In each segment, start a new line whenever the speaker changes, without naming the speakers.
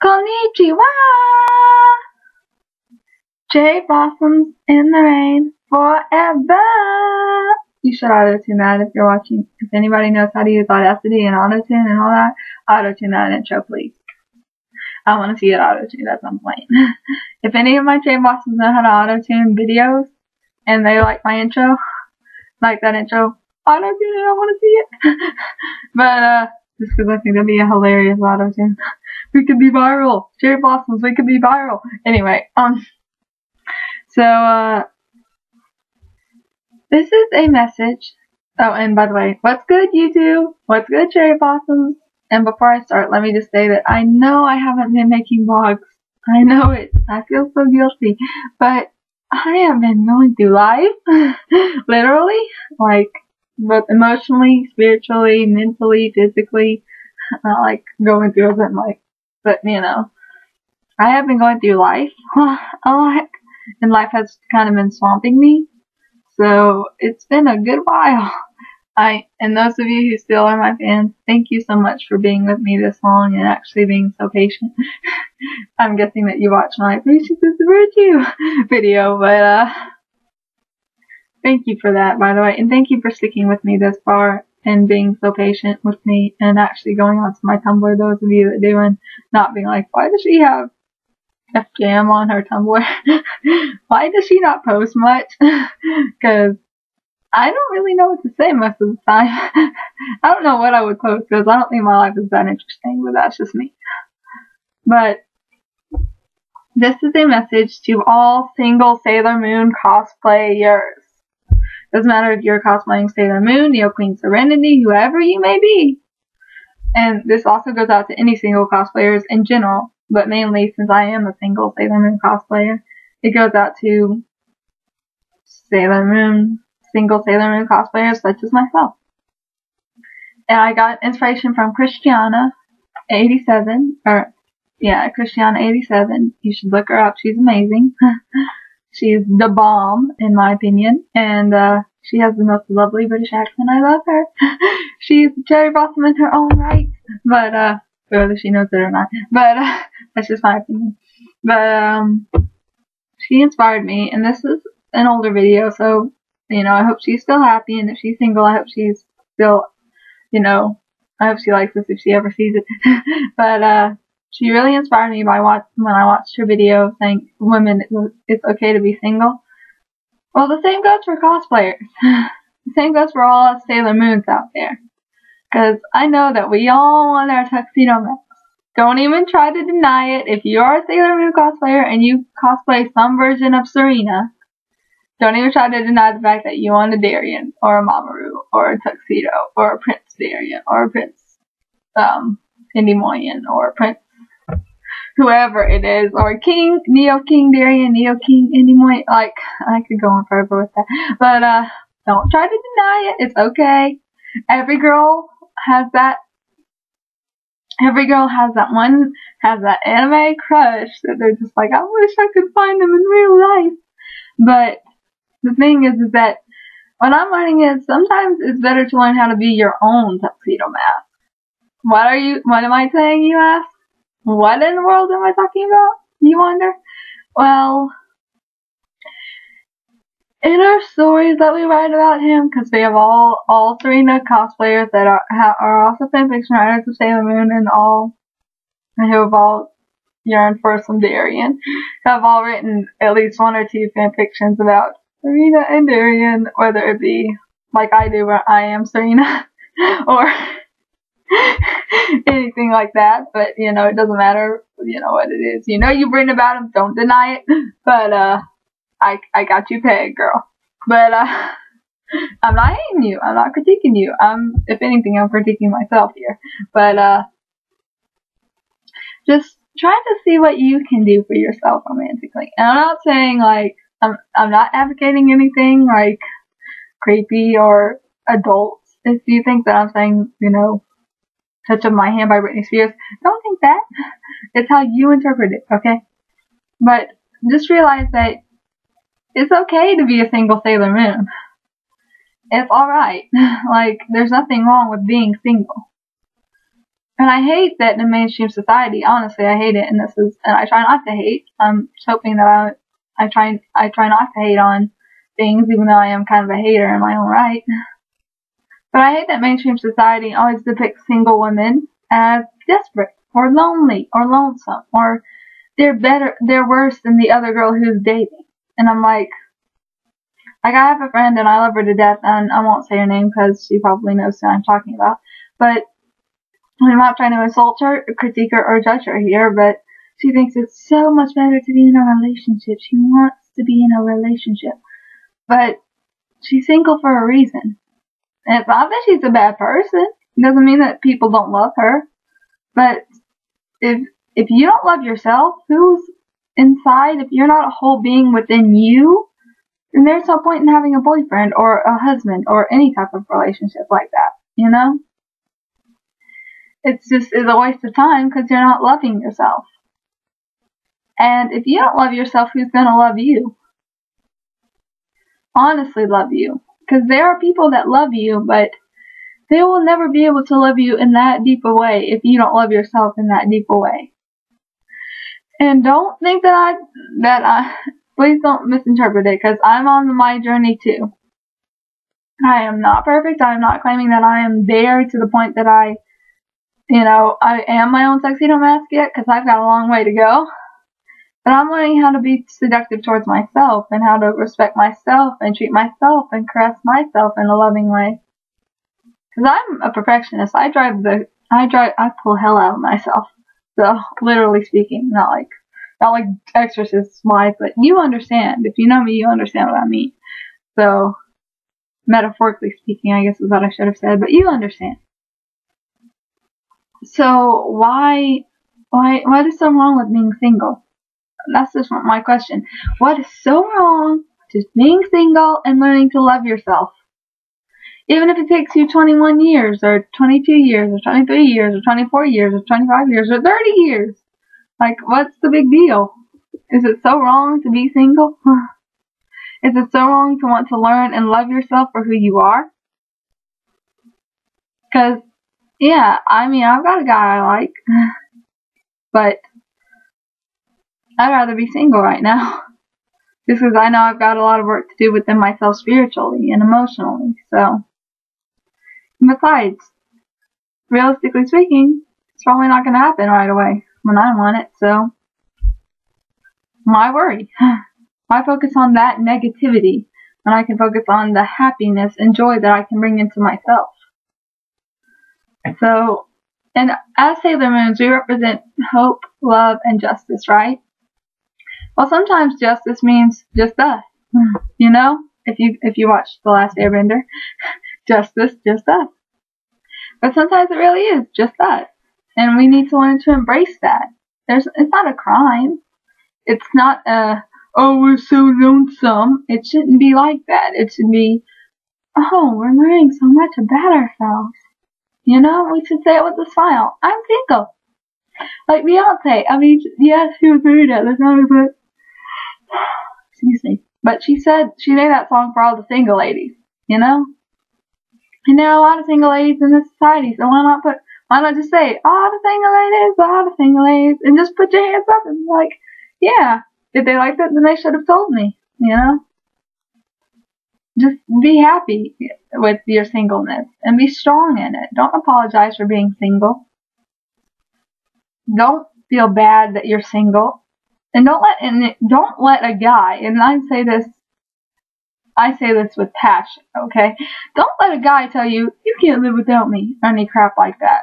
Konnichiwa! Cherry blossoms in the rain forever. You should auto-tune that if you're watching. If anybody knows how to use Audacity and auto-tune and all that, auto-tune that intro, please. I want to see it auto-tuned as I'm playing. If any of my cherry blossoms know how to auto-tune videos and they like my intro, like that intro, auto-tune it, I want to see it. But, just because I think that'd be a hilarious auto-tune. We could be viral. Cherry blossoms, we could be viral. Anyway, so, this is a message. Oh, and by the way, what's good, YouTube? What's good, cherry blossoms? And before I start, let me just say that I know I haven't been making vlogs. I know it. I feel so guilty. But I have been going through life. Literally. Like, both emotionally, spiritually, mentally, physically. Not like going through it, like, but you know. I have been going through life a lot. And life has kind of been swamping me. So, it's been a good while. And those of you who still are my fans, thank you so much for being with me this long and actually being so patient. I'm guessing that you watched my Patience is a Virtue video, but, thank you for that, by the way. And thank you for sticking with me this far and being so patient with me and actually going onto my Tumblr, those of you that do, and not being like, why does she have FJM on her Tumblr? Why does she not post much? Because I don't really know what to say most of the time. I don't know what I would post because I don't think my life is that interesting, but that's just me. But this is a message to all single Sailor Moon cosplayers. Doesn't matter if you're cosplaying Sailor Moon, Neo Queen Serenity, whoever you may be. And this also goes out to any single cosplayers in general, but mainly since I am a single Sailor Moon cosplayer, it goes out to single Sailor Moon cosplayers such as myself. And I got inspiration from Christiana87, Christiana87. You should look her up. She's amazing. She's the bomb, in my opinion. And, she has the most lovely British accent. I love her. She's cherry blossom in her own right. But, whether she knows it or not. But, that's just my opinion. But, she inspired me. And this is an older video, so, you know, I hope she's still happy, and if she's single, I hope she's still, you know, I hope she likes this if she ever sees it. But, she really inspired me when I watched her video saying, women, it's okay to be single. Well, the same goes for cosplayers. The same goes for all us Sailor Moons out there. Because I know that we all want our tuxedo masks. Don't even try to deny it. If you are a Sailor Moon cosplayer and you cosplay some version of Serena, don't even try to deny the fact that you want a Darien, or a Mamoru, or a Tuxedo, or a Prince Darien, or a Prince, Indimoyan, or a Prince, whoever it is, or King, Neo King Darien, Neo King Indimoyan, like, I could go on forever with that, but, don't try to deny it, it's okay. Every girl has that anime crush that they're just like, I wish I could find them in real life, but the thing is that what I'm learning is sometimes it's better to learn how to be your own tuxedo mask. What am I saying, you ask? What in the world am I talking about, you wonder? Well, in our stories that we write about him, because we have all Serena cosplayers that are also fanfiction writers of Sailor Moon, and who have all yearned for some Darien, have all written at least one or two fanfictions about Serena and Darien, whether it be like I do where I am Serena, or anything like that, but, you know, it doesn't matter, you know what it is. You know you've written about him, don't deny it, but, I got you pegged, girl. But, I'm not hating you, I'm not critiquing you, if anything, I'm critiquing myself here, but, just try to see what you can do for yourself romantically. And I'm not saying, like, I'm not advocating anything, like, creepy or adult. If you think that I'm saying, you know, Touch of My Hand by Britney Spears, don't think that. It's how you interpret it, okay? But just realize that it's okay to be a single Sailor Moon. It's alright. Like, there's nothing wrong with being single. And I hate that in mainstream society, honestly, I hate it, and I try not to hate. I'm hoping that I try not to hate on things, even though I am kind of a hater in my own right. But I hate that mainstream society always depicts single women as desperate, or lonely, or lonesome, or they're worse than the other girl who's dating. And I'm like, I have a friend and I love her to death, and I won't say her name because she probably knows who I'm talking about. But I'm not trying to insult her, critique her, or judge her here, but she thinks it's so much better to be in a relationship. She wants to be in a relationship. But she's single for a reason. And it's not that she's a bad person. It doesn't mean that people don't love her. But if you don't love yourself, who's inside, if you're not a whole being within you, then there's no point in having a boyfriend or a husband or any type of relationship like that, you know? It's a waste of time because you're not loving yourself. And if you don't love yourself, who's going to love you? Honestly love you. Because there are people that love you, but they will never be able to love you in that deep a way if you don't love yourself in that deep a way. And don't think please don't misinterpret it, because I'm on my journey too. I am not perfect. I'm not claiming that I am there to the point that I am my own tuxedo mask yet, because I've got a long way to go. But I'm learning how to be seductive towards myself, and how to respect myself, and treat myself, and caress myself in a loving way. Because I'm a perfectionist. I pull hell out of myself. So, literally speaking, not like Exorcist wise, but you understand. If you know me, you understand what I mean. So, metaphorically speaking, I guess is what I should have said, but you understand. So, what is so wrong with being single? That's just my question. What is so wrong with just being single and learning to love yourself? Even if it takes you 21 years, or 22 years, or 23 years, or 24 years, or 25 years, or 30 years. Like, what's the big deal? Is it so wrong to be single? Is it so wrong to want to learn and love yourself for who you are? Because, yeah, I mean, I've got a guy I like, but I'd rather be single right now. Just because I know I've got a lot of work to do within myself spiritually and emotionally, so. And besides, realistically speaking, it's probably not going to happen right away when I want it, so why worry? Why focus on that negativity when I can focus on the happiness and joy that I can bring into myself? So, and as Sailor Moons, we represent hope, love, and justice, right? Well, sometimes justice means just us. You know, if you watch The Last Airbender, justice, just us. But sometimes it really is just us, and we need to learn to embrace that. It's not a crime. It's not oh, we're so lonesome. It shouldn't be like that. It should be, oh, we're learning so much about ourselves. You know, we should say it with a smile. I'm single. Like Beyonce. I mean, yes, she was married at the time, but excuse me. But she said she made that song for all the single ladies, you know? And there are a lot of single ladies in this society, so why not just say, all the single ladies, and just put your hands up and be like, yeah, if they liked it, then they should have told me, you know? Just be happy with your singleness, and be strong in it. Don't apologize for being single. Don't feel bad that you're single. And don't let a guy, and I say this with passion, okay? Don't let a guy tell you can't live without me, or any crap like that.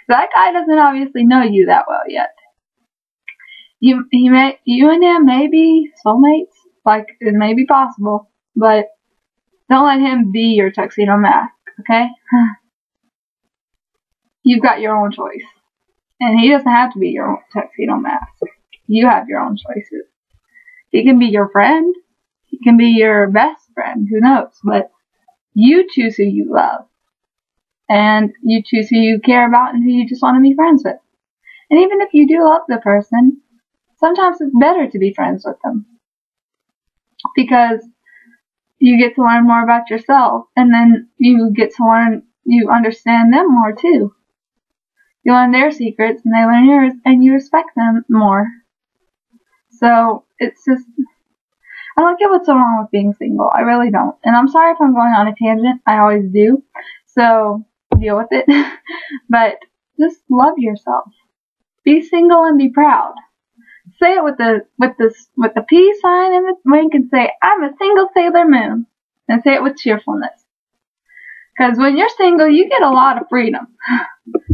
That guy doesn't obviously know you that well yet. You and him may be soulmates, like it may be possible, but don't let him be your tuxedo mask, okay? You've got your own choice. And he doesn't have to be your tuxedo mask. You have your own choices. He can be your friend. He can be your best friend. Who knows? But you choose who you love. And you choose who you care about and who you just want to be friends with. And even if you do love the person, sometimes it's better to be friends with them. Because you get to learn more about yourself, and then you get to learn, you understand them more too. You learn their secrets, and they learn yours, and you respect them more. So, it's just, I don't get what's so wrong with being single. I really don't. And I'm sorry if I'm going on a tangent. I always do. So, deal with it. But, just love yourself. Be single and be proud. Say it with the peace sign in the wink and say, I'm a single Sailor Moon. And say it with cheerfulness. Because when you're single, you get a lot of freedom.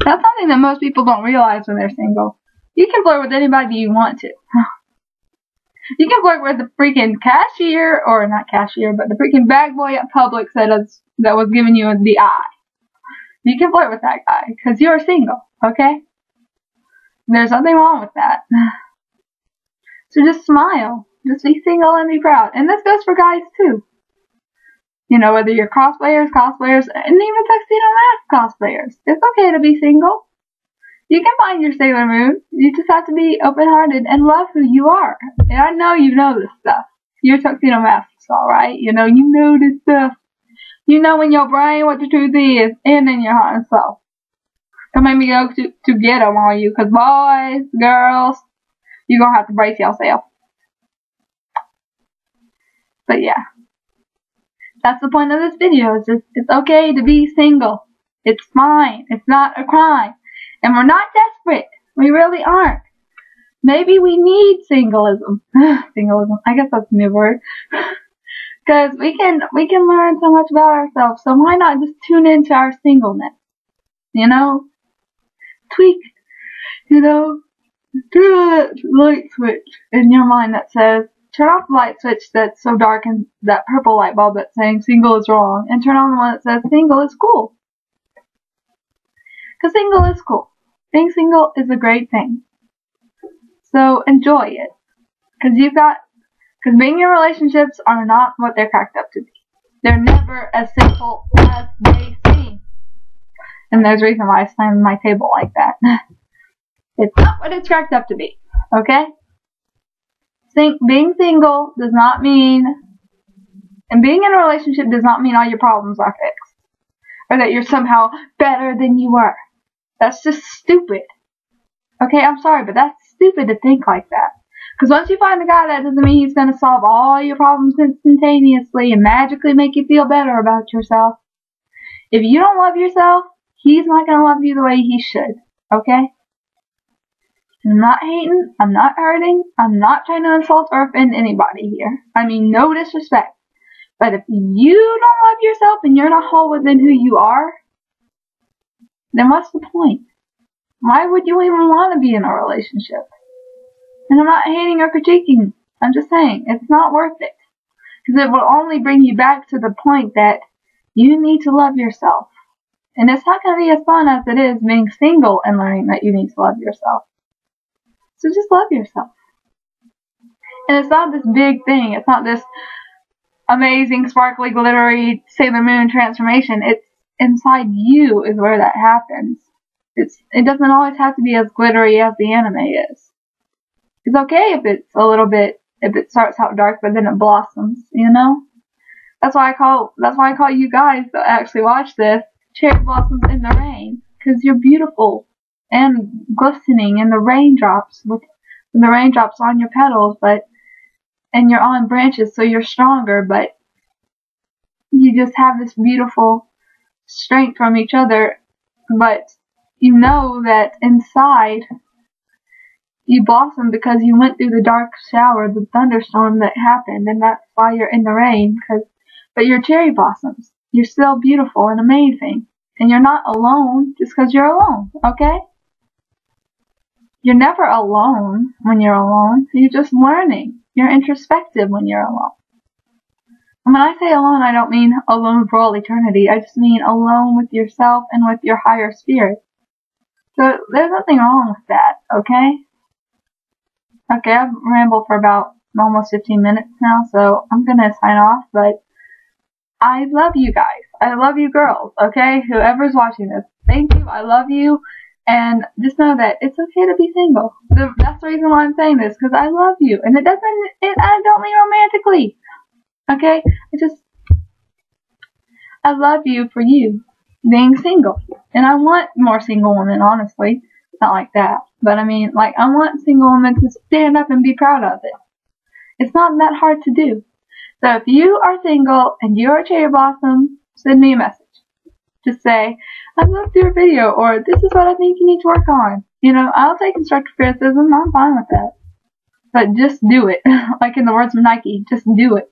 That's something that most people don't realize when they're single. You can flirt with anybody you want to. You can flirt with the freaking cashier, or not cashier, but the freaking bag boy at Publix that was giving you the eye. You can flirt with that guy, because you're single, okay? There's nothing wrong with that. So just smile. Just be single and be proud. And this goes for guys too. You know, whether you're cosplayers, and even Tuxedo Mask cosplayers. It's okay to be single. You can find your Sailor Moon. You just have to be open-hearted and love who you are. And I know you know this stuff. You're Tuxedo Masks, alright? You know this stuff. You know in your brain what the truth is, and in your heart and soul. Don't make me go to get them on you, because boys, girls, you're going to have to brace yourself. But yeah. That's the point of this video. It's okay to be single. It's fine. It's not a crime. And we're not desperate. We really aren't. Maybe we need singleism. Singleism. I guess that's a new word. Because we can learn so much about ourselves. So why not just tune into our singleness? You know? Tweak. You know? Turn on that light switch in your mind that says, turn off the light switch that's so dark and that purple light bulb that's saying single is wrong, and turn on the one that says single is cool. Because single is cool. Being single is a great thing. So enjoy it. Because being in relationships are not what they're cracked up to be. They're never as simple as they seem. And there's a reason why I slammed my table like that. It's not what it's cracked up to be. Okay? Being single does not mean, and being in a relationship does not mean all your problems are fixed. Or that you're somehow better than you were. That's just stupid. Okay, I'm sorry, but that's stupid to think like that. Because once you find a guy, that doesn't mean he's going to solve all your problems instantaneously and magically make you feel better about yourself. If you don't love yourself, he's not going to love you the way he should. Okay? I'm not hating, I'm not hurting, I'm not trying to insult or offend anybody here. I mean, no disrespect. But if you don't love yourself and you're not whole within who you are, then what's the point? Why would you even want to be in a relationship? And I'm not hating or critiquing. I'm just saying, it's not worth it. Because it will only bring you back to the point that you need to love yourself. And it's not going to be as fun as it is being single and learning that you need to love yourself. So just love yourself. And it's not this big thing. It's not this amazing, sparkly, glittery Sailor Moon transformation. It's inside you is where that happens. It doesn't always have to be as glittery as the anime is. It's okay if it's a little bit, if it starts out dark but then it blossoms, you know? That's why I call you guys that actually watch this cherry blossoms in the rain. Because you're beautiful and glistening in the raindrops, with the raindrops on your petals, and you're on branches, so you're stronger, but you just have this beautiful strength from each other, but you know that inside you blossom because you went through the dark shower, the thunderstorm that happened, and that's why you're in the rain, but you're cherry blossoms. You're still beautiful and amazing, and you're not alone just because you're alone, okay? You're never alone when you're alone. You're just learning. You're introspective when you're alone. And when I say alone, I don't mean alone for all eternity. I just mean alone with yourself and with your higher spirit. So there's nothing wrong with that, okay? Okay, I've rambled for about almost 15 minutes now, so I'm going to sign off, but I love you guys. I love you girls, okay? Whoever's watching this, thank you. I love you. And just know that it's okay to be single. That's the reason why I'm saying this, because I love you. And I don't mean romantically. Okay? I love you for you being single. And I want more single women, honestly. Not like that. But I mean, like, I want single women to stand up and be proud of it. It's not that hard to do. So if you are single and you're a cherry blossom, send me a message. Just say, I loved your video, or this is what I think you need to work on. You know, I'll take constructive criticism. I'm fine with that. But just do it. Like in the words of Nike, just do it.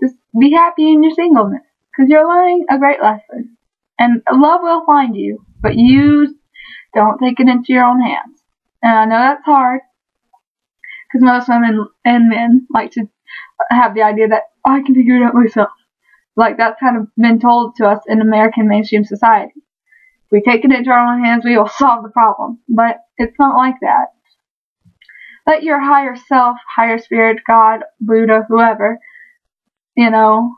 Just be happy in your singleness. Because you're learning a great lesson. And love will find you. But you don't take it into your own hands. And I know that's hard. Because most women and men like to have the idea that, oh, I can figure it out myself. Like, that's kind of been told to us in American mainstream society. If we take it into our own hands, we will solve the problem. But it's not like that. Let your higher self, higher spirit, God, Buddha, whoever, you know,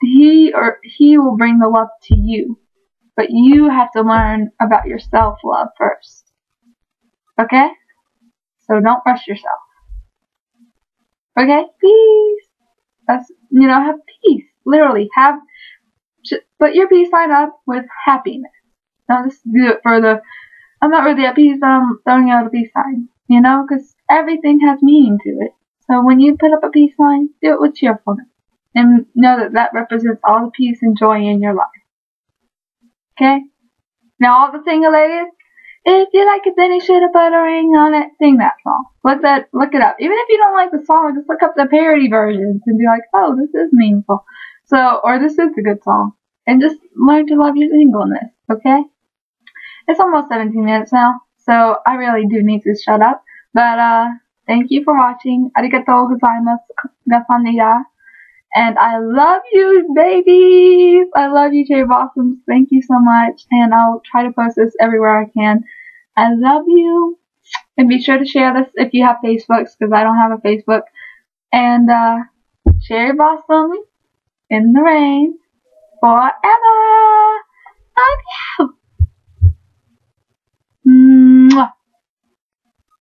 he will bring the love to you. But you have to learn about your self-love first. Okay? So don't rush yourself. Okay? Peace. That's, you know, have peace. Literally, put your peace sign up with happiness. Don't just do it for the, I'm not really at peace, I'm throwing out a peace sign. You know, because everything has meaning to it. So when you put up a peace sign, do it with cheerfulness. And know that that represents all the peace and joy in your life. Okay? Now all the single ladies, if you like it, then you should have put a ring on it. Sing that song. Look it up. Even if you don't like the song, just look up the parody versions and be like, oh, this is meaningful. So, or this is a good song. And just learn to love your singleness. Okay? It's almost 17 minutes now, so I really do need to shut up. But thank you for watching. Arigatou gozaimasu. Gasamnida. And I love you, babies! I love you, cherry blossoms. Thank you so much. And I'll try to post this everywhere I can. I love you. And be sure to share this if you have Facebooks, because I don't have a Facebook. And cherry blossom in the rain forever.